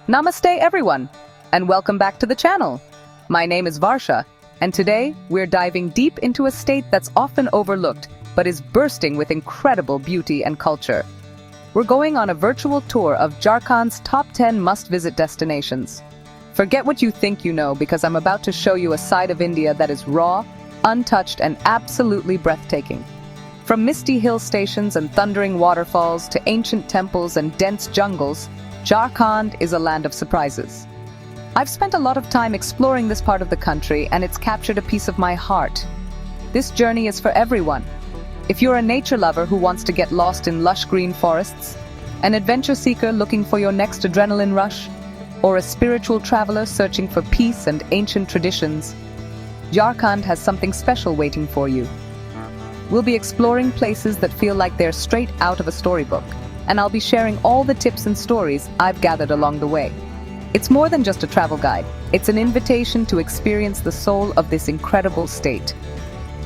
Namaste everyone, and welcome back to the channel. My name is Varsha, and today we're diving deep into a state that's often overlooked, but is bursting with incredible beauty and culture. We're going on a virtual tour of Jharkhand's top 10 must-visit destinations. Forget what you think you know, because I'm about to show you a side of India that is raw, untouched, and absolutely breathtaking. From misty hill stations and thundering waterfalls to ancient temples and dense jungles, Jharkhand is a land of surprises. I've spent a lot of time exploring this part of the country, and it's captured a piece of my heart. This journey is for everyone. If you're a nature lover who wants to get lost in lush green forests, an adventure seeker looking for your next adrenaline rush, or a spiritual traveler searching for peace and ancient traditions, Jharkhand has something special waiting for you. We'll be exploring places that feel like they're straight out of a storybook, and I'll be sharing all the tips and stories I've gathered along the way. It's more than just a travel guide. It's an invitation to experience the soul of this incredible state.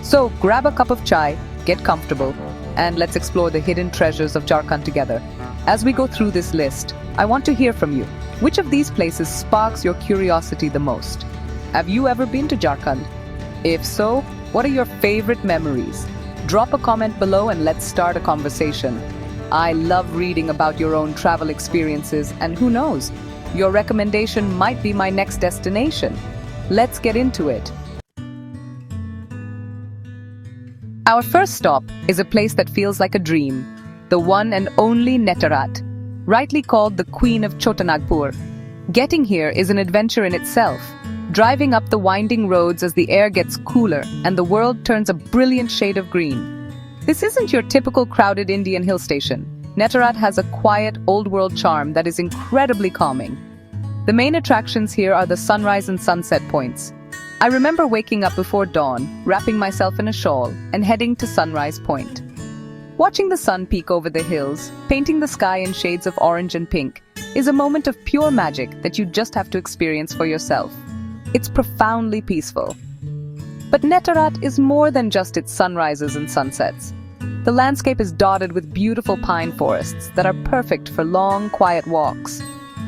So grab a cup of chai, get comfortable, and let's explore the hidden treasures of Jharkhand together. As we go through this list, I want to hear from you. Which of these places sparks your curiosity the most? Have you ever been to Jharkhand? If so, what are your favorite memories? Drop a comment below and let's start a conversation. I love reading about your own travel experiences, and who knows, your recommendation might be my next destination. Let's get into it. Our first stop is a place that feels like a dream, the one and only Nettarat, rightly called the Queen of Chotanagpur. Getting here is an adventure in itself, driving up the winding roads as the air gets cooler and the world turns a brilliant shade of green. This isn't your typical crowded Indian hill station. Nettarat has a quiet, old-world charm that is incredibly calming. The main attractions here are the sunrise and sunset points. I remember waking up before dawn, wrapping myself in a shawl, and heading to Sunrise Point. Watching the sun peek over the hills, painting the sky in shades of orange and pink, is a moment of pure magic that you just have to experience for yourself. It's profoundly peaceful. But Nettarat is more than just its sunrises and sunsets. The landscape is dotted with beautiful pine forests that are perfect for long, quiet walks.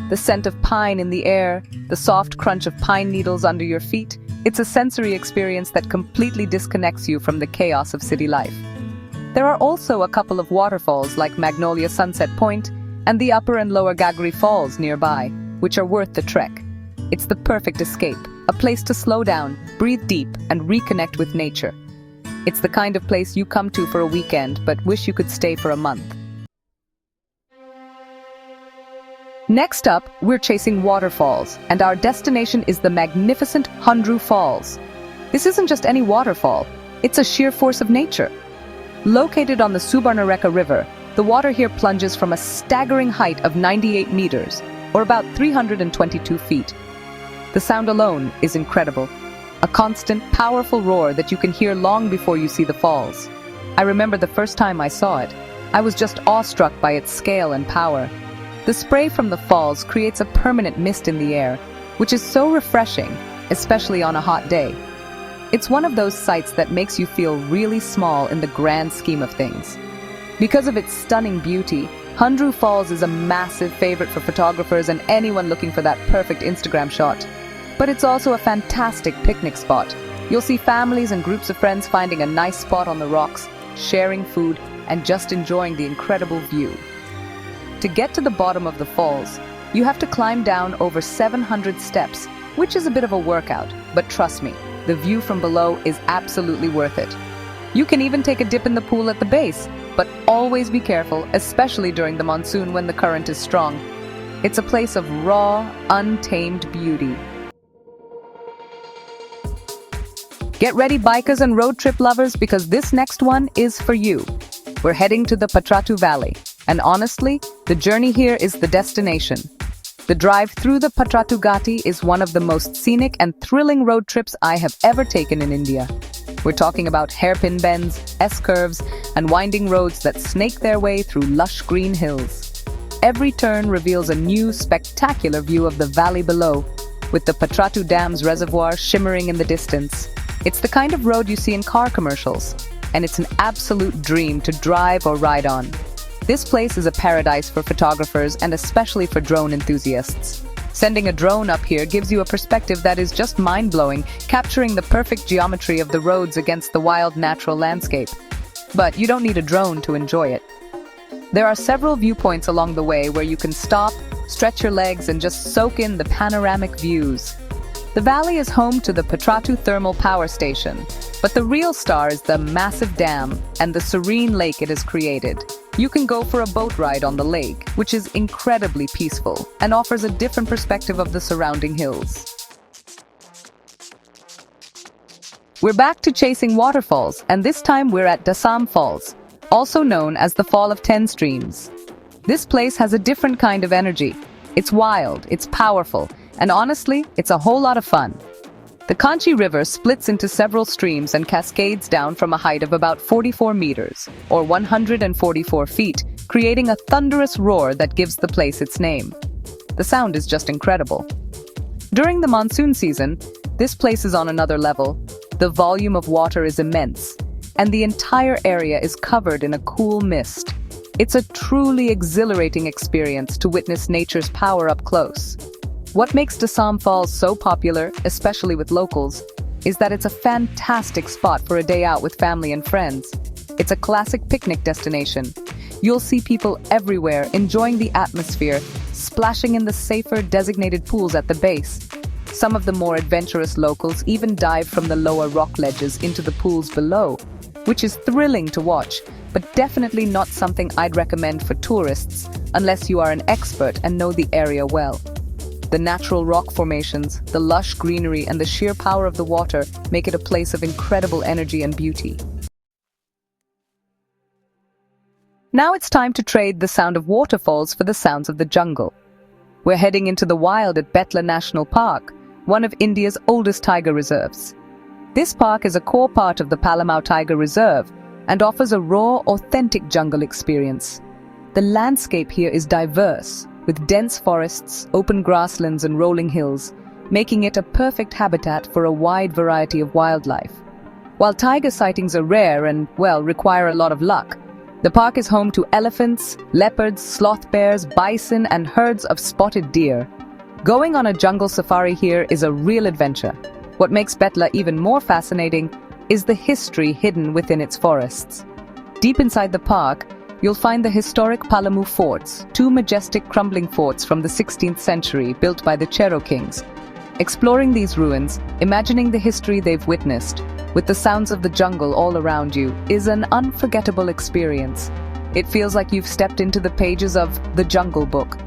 The scent of pine in the air, the soft crunch of pine needles under your feet, it's a sensory experience that completely disconnects you from the chaos of city life. There are also a couple of waterfalls like Magnolia Sunset Point and the Upper and Lower Gagri Falls nearby, which are worth the trek. It's the perfect escape, a place to slow down, breathe deep, and reconnect with nature. It's the kind of place you come to for a weekend but wish you could stay for a month. Next up, we're chasing waterfalls, and our destination is the magnificent Hundru Falls. This isn't just any waterfall, it's a sheer force of nature. Located on the Subarnarekha River, the water here plunges from a staggering height of 98 meters, or about 322 feet. The sound alone is incredible. A constant, powerful roar that you can hear long before you see the falls. I remember the first time I saw it. I was just awestruck by its scale and power. The spray from the falls creates a permanent mist in the air, which is so refreshing, especially on a hot day. It's one of those sights that makes you feel really small in the grand scheme of things. Because of its stunning beauty, Hundru Falls is a massive favorite for photographers and anyone looking for that perfect Instagram shot. But it's also a fantastic picnic spot. You'll see families and groups of friends finding a nice spot on the rocks, sharing food, and just enjoying the incredible view. To get to the bottom of the falls, you have to climb down over 700 steps, which is a bit of a workout, but trust me, the view from below is absolutely worth it. You can even take a dip in the pool at the base, but always be careful, especially during the monsoon when the current is strong. It's a place of raw, untamed beauty. Get ready, bikers and road trip lovers, because this next one is for you. We're heading to the Patratu Valley, and honestly, the journey here is the destination. The drive through the Patratu Ghati is one of the most scenic and thrilling road trips I have ever taken in India. We're talking about hairpin bends, S-curves, and winding roads that snake their way through lush green hills. Every turn reveals a new, spectacular view of the valley below, with the Patratu Dam's reservoir shimmering in the distance. It's the kind of road you see in car commercials, and it's an absolute dream to drive or ride on. This place is a paradise for photographers and especially for drone enthusiasts. Sending a drone up here gives you a perspective that is just mind-blowing, capturing the perfect geometry of the roads against the wild natural landscape. But you don't need a drone to enjoy it. There are several viewpoints along the way where you can stop, stretch your legs, and just soak in the panoramic views. The valley is home to the Patratu Thermal Power Station, but the real star is the massive dam and the serene lake it has created. You can go for a boat ride on the lake, which is incredibly peaceful and offers a different perspective of the surrounding hills. We're back to chasing waterfalls, and this time we're at Dasam Falls, also known as the Fall of 10 Streams. This place has a different kind of energy. It's wild, it's powerful, and honestly, it's a whole lot of fun. The Kanchi River splits into several streams and cascades down from a height of about 44 meters, or 144 feet, creating a thunderous roar that gives the place its name. The sound is just incredible. During the monsoon season, this place is on another level. The volume of water is immense, and the entire area is covered in a cool mist. It's a truly exhilarating experience to witness nature's power up close. What makes Dasam Falls so popular, especially with locals, is that it's a fantastic spot for a day out with family and friends. It's a classic picnic destination. You'll see people everywhere enjoying the atmosphere, splashing in the safer designated pools at the base. Some of the more adventurous locals even dive from the lower rock ledges into the pools below, which is thrilling to watch, but definitely not something I'd recommend for tourists unless you are an expert and know the area well. The natural rock formations, the lush greenery, and the sheer power of the water make it a place of incredible energy and beauty. Now it's time to trade the sound of waterfalls for the sounds of the jungle. We're heading into the wild at Betla National Park, one of India's oldest tiger reserves. This park is a core part of the Palamau Tiger Reserve and offers a raw, authentic jungle experience. The landscape here is diverse, with dense forests, open grasslands, and rolling hills, making it a perfect habitat for a wide variety of wildlife. While tiger sightings are rare and, well, require a lot of luck, the park is home to elephants, leopards, sloth bears, bison, and herds of spotted deer. Going on a jungle safari here is a real adventure. What makes Betla even more fascinating is the history hidden within its forests. Deep inside the park, you'll find the historic Palamu forts, two majestic crumbling forts from the 16th century built by the Chero kings. Exploring these ruins, imagining the history they've witnessed, with the sounds of the jungle all around you, is an unforgettable experience. It feels like you've stepped into the pages of The Jungle Book.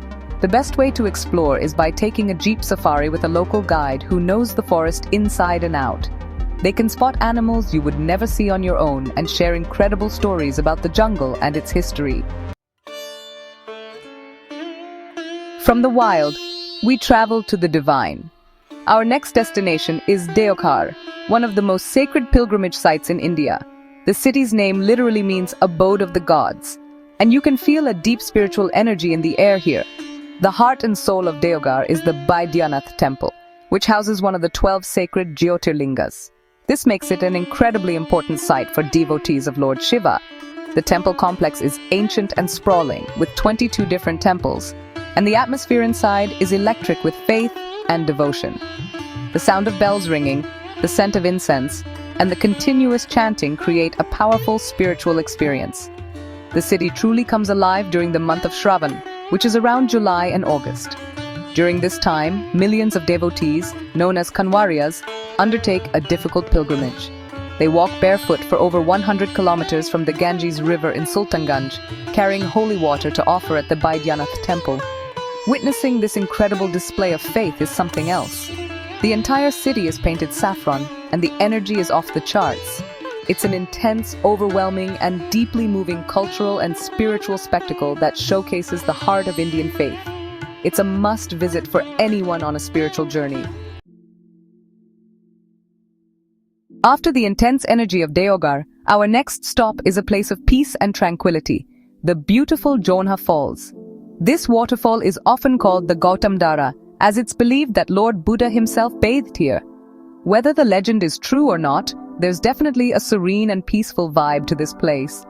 The best way to explore is by taking a jeep safari with a local guide who knows the forest inside and out. They can spot animals you would never see on your own and share incredible stories about the jungle and its history. From the wild, we travel to the divine. Our next destination is Deoghar, one of the most sacred pilgrimage sites in India. The city's name literally means abode of the gods, and you can feel a deep spiritual energy in the air here. The heart and soul of Deoghar is the Baidyanath temple, which houses one of the 12 sacred Jyotirlingas. This makes it an incredibly important site for devotees of Lord Shiva. The temple complex is ancient and sprawling, with 22 different temples, and the atmosphere inside is electric with faith and devotion. The sound of bells ringing, the scent of incense, and the continuous chanting create a powerful spiritual experience. The city truly comes alive during the month of Shravan, which is around July and August. During this time, millions of devotees, known as Kanwarias, undertake a difficult pilgrimage. They walk barefoot for over 100 kilometers from the Ganges River in Sultanganj, carrying holy water to offer at the Baidyanath temple. Witnessing this incredible display of faith is something else. The entire city is painted saffron, and the energy is off the charts. It's an intense, overwhelming, and deeply moving cultural and spiritual spectacle that showcases the heart of Indian faith. It's a must-visit for anyone on a spiritual journey. After the intense energy of Deoghar, our next stop is a place of peace and tranquility, the beautiful Jonha Falls. This waterfall is often called the Gautam Dara, as it's believed that Lord Buddha himself bathed here. Whether the legend is true or not, there's definitely a serene and peaceful vibe to this place.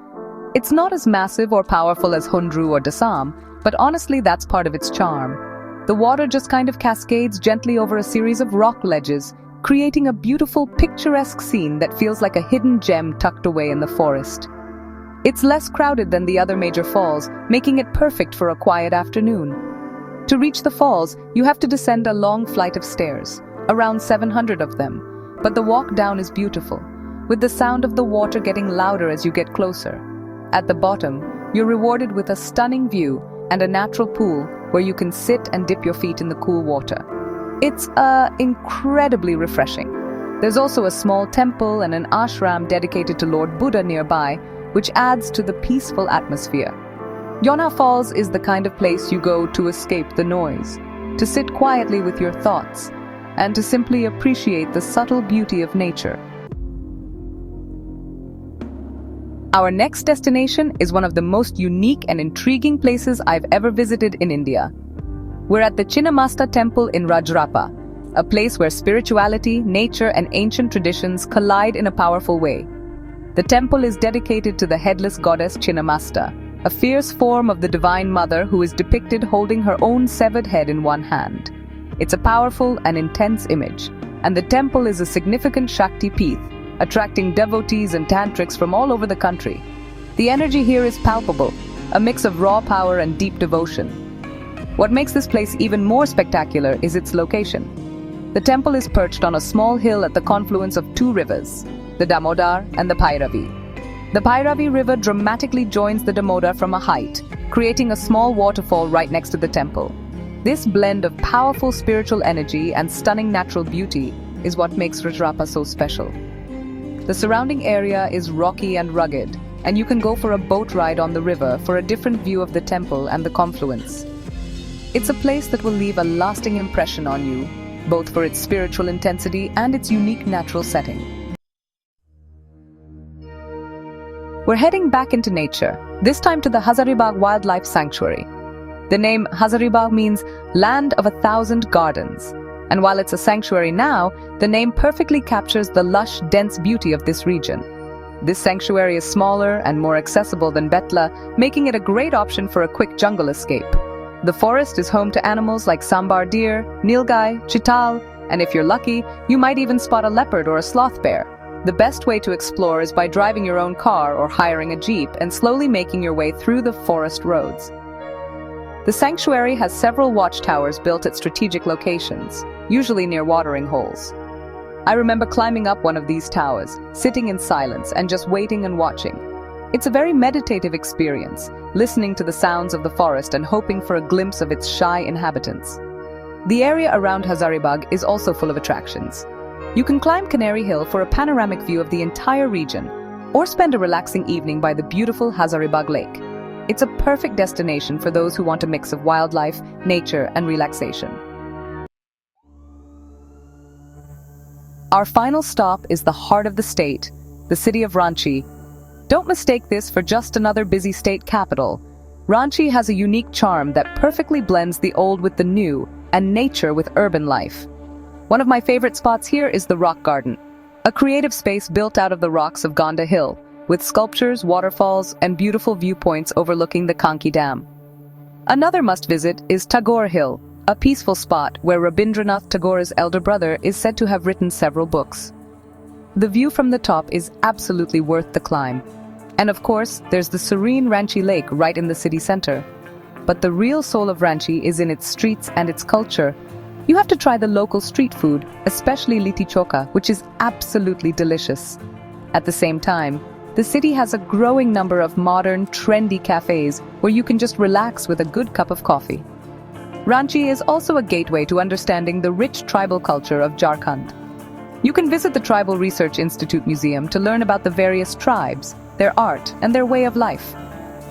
It's not as massive or powerful as Hundru or Dasam, but honestly that's part of its charm. The water just kind of cascades gently over a series of rock ledges, creating a beautiful, picturesque scene that feels like a hidden gem tucked away in the forest. It's less crowded than the other major falls, making it perfect for a quiet afternoon. To reach the falls, you have to descend a long flight of stairs, around 700 of them, but the walk down is beautiful, with the sound of the water getting louder as you get closer. At the bottom, you're rewarded with a stunning view and a natural pool where you can sit and dip your feet in the cool water. It's incredibly refreshing. There's also a small temple and an ashram dedicated to Lord Buddha nearby, which adds to the peaceful atmosphere. Yona Falls is the kind of place you go to escape the noise, to sit quietly with your thoughts, and to simply appreciate the subtle beauty of nature. Our next destination is one of the most unique and intriguing places I've ever visited in India. We're at the Chinnamasta Temple in Rajrappa, a place where spirituality, nature, and ancient traditions collide in a powerful way. The temple is dedicated to the headless goddess Chinnamasta, a fierce form of the Divine Mother who is depicted holding her own severed head in one hand. It's a powerful and intense image, and the temple is a significant Shakti Peeth, attracting devotees and tantrics from all over the country. The energy here is palpable, a mix of raw power and deep devotion. What makes this place even more spectacular is its location. The temple is perched on a small hill at the confluence of two rivers, the Damodar and the Bhairavi. The Bhairavi river dramatically joins the Damodar from a height, creating a small waterfall right next to the temple. This blend of powerful spiritual energy and stunning natural beauty is what makes Rajrappa so special. The surrounding area is rocky and rugged, and you can go for a boat ride on the river for a different view of the temple and the confluence. It's a place that will leave a lasting impression on you, both for its spiritual intensity and its unique natural setting. We're heading back into nature, this time to the Hazaribagh Wildlife Sanctuary. The name Hazaribagh means land of 1,000 gardens, and while it's a sanctuary now, the name perfectly captures the lush, dense beauty of this region. This sanctuary is smaller and more accessible than Betla, making it a great option for a quick jungle escape. The forest is home to animals like sambar deer, nilgai, chital, and if you're lucky, you might even spot a leopard or a sloth bear. The best way to explore is by driving your own car or hiring a jeep and slowly making your way through the forest roads. The sanctuary has several watchtowers built at strategic locations, usually near watering holes. I remember climbing up one of these towers, sitting in silence and just waiting and watching. It's a very meditative experience, listening to the sounds of the forest and hoping for a glimpse of its shy inhabitants. The area around Hazaribagh is also full of attractions. You can climb Canary Hill for a panoramic view of the entire region, or spend a relaxing evening by the beautiful Hazaribagh Lake. It's a perfect destination for those who want a mix of wildlife, nature, and relaxation. Our final stop is the heart of the state, the city of Ranchi. Don't mistake this for just another busy state capital. Ranchi has a unique charm that perfectly blends the old with the new and nature with urban life. One of my favorite spots here is the Rock Garden, a creative space built out of the rocks of Gonda Hill, with sculptures, waterfalls, and beautiful viewpoints overlooking the Kanki Dam. Another must-visit is Tagore Hill, a peaceful spot where Rabindranath Tagore's elder brother is said to have written several books. The view from the top is absolutely worth the climb. And of course, there's the serene Ranchi Lake right in the city center. But the real soul of Ranchi is in its streets and its culture. You have to try the local street food, especially litti choka, which is absolutely delicious. At the same time, the city has a growing number of modern, trendy cafes where you can just relax with a good cup of coffee. Ranchi is also a gateway to understanding the rich tribal culture of Jharkhand. You can visit the Tribal Research Institute Museum to learn about the various tribes, their art, and their way of life.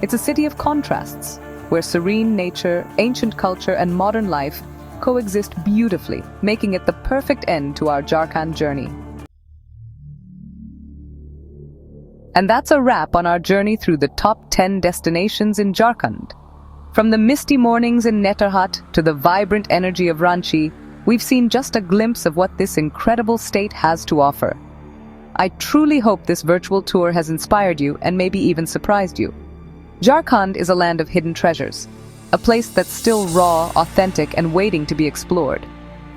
It's a city of contrasts, where serene nature, ancient culture, and modern life coexist beautifully, making it the perfect end to our Jharkhand journey. And that's a wrap on our journey through the top 10 destinations in Jharkhand. From the misty mornings in Netarhat to the vibrant energy of Ranchi, we've seen just a glimpse of what this incredible state has to offer. I truly hope this virtual tour has inspired you and maybe even surprised you. Jharkhand is a land of hidden treasures. a place that's still raw, authentic, and waiting to be explored.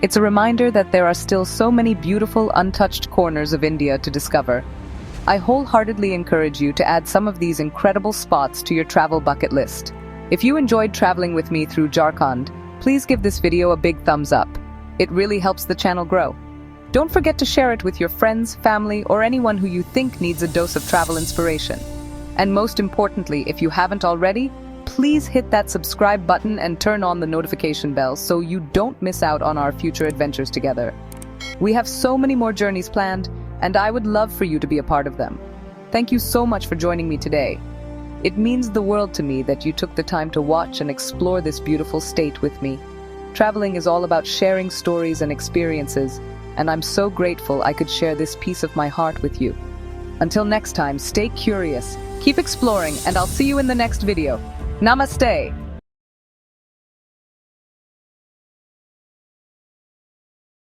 It's a reminder that there are still so many beautiful, untouched corners of India to discover. I wholeheartedly encourage you to add some of these incredible spots to your travel bucket list. If you enjoyed traveling with me through Jharkhand, please give this video a big thumbs up. It really helps the channel grow. Don't forget to share it with your friends, family, or anyone who you think needs a dose of travel inspiration. And most importantly, if you haven't already, please hit that subscribe button and turn on the notification bell so you don't miss out on our future adventures together. We have so many more journeys planned, and I would love for you to be a part of them. Thank you so much for joining me today. It means the world to me that you took the time to watch and explore this beautiful state with me. Traveling is all about sharing stories and experiences, and I'm so grateful I could share this piece of my heart with you. Until next time, stay curious, keep exploring, and I'll see you in the next video. Namaste!